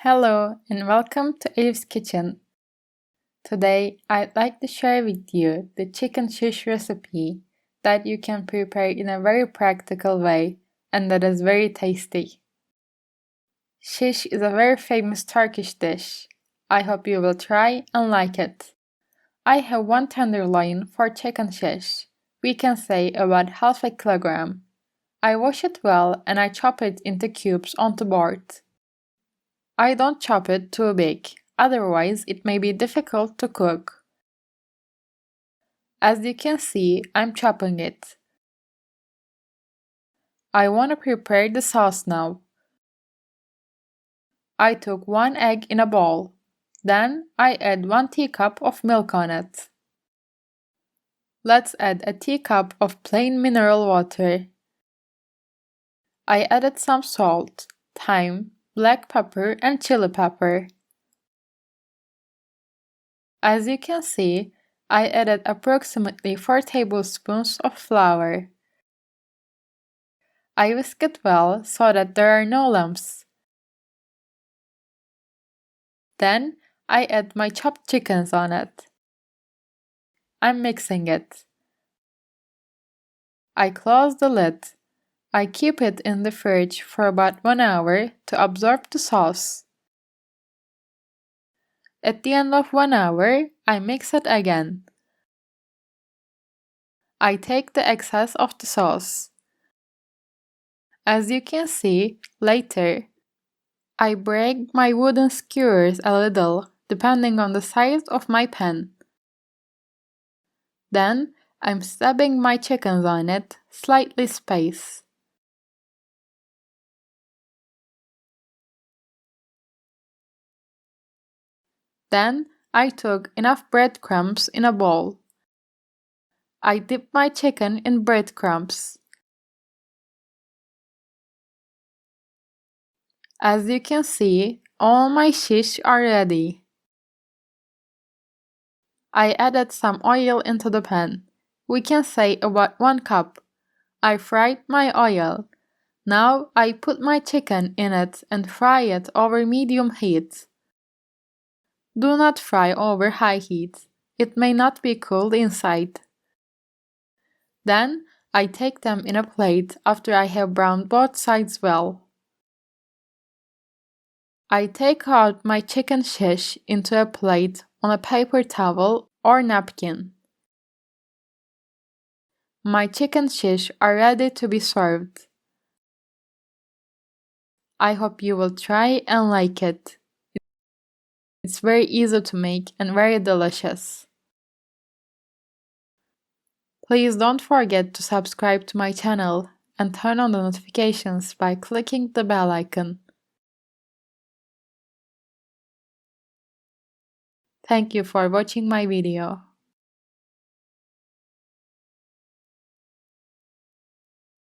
Hello and welcome to Elif's Kitchen. Today I'd like to share with you the chicken shish recipe that you can prepare in a very practical way and that is very tasty. Shish is a very famous Turkish dish. I hope you will try and like it. I have one tenderloin for chicken shish. We can say about half a kilogram. I wash it well and I chop it into cubes onto board. I don't chop it too big, otherwise it may be difficult to cook. As you can see, I'm chopping it. I want to prepare the sauce now. I took 1 egg in a bowl. Then I add 1 teacup of milk on it. Let's add a teacup of plain mineral water. I added some salt, thyme, black pepper and chili pepper. As you can see, I added approximately 4 tablespoons of flour. I whisk it well so that there are no lumps. Then I add my chopped chickens on it. I'm mixing it. I close the lid. I keep it in the fridge for about 1 hour to absorb the sauce. At the end of 1 hour, I mix it again. I take the excess of the sauce. As you can see later, I break my wooden skewers a little depending on the size of my pan. Then I'm stabbing my chickens on it, slightly spaced. Then I took enough breadcrumbs in a bowl. I dip my chicken in breadcrumbs. As you can see, all my shish are ready. I added some oil into the pan. We can say about 1 cup. I fried my oil. Now I put my chicken in it and fry it over medium heat. Do not fry over high heat. It may not be cooled inside. Then I take them in a plate after I have browned both sides well. I take out my chicken shish into a plate on a paper towel or napkin. My chicken shish are ready to be served. I hope you will try and like it. It's very easy to make and very delicious. Please don't forget to subscribe to my channel and turn on the notifications by clicking the bell icon. Thank you for watching my video.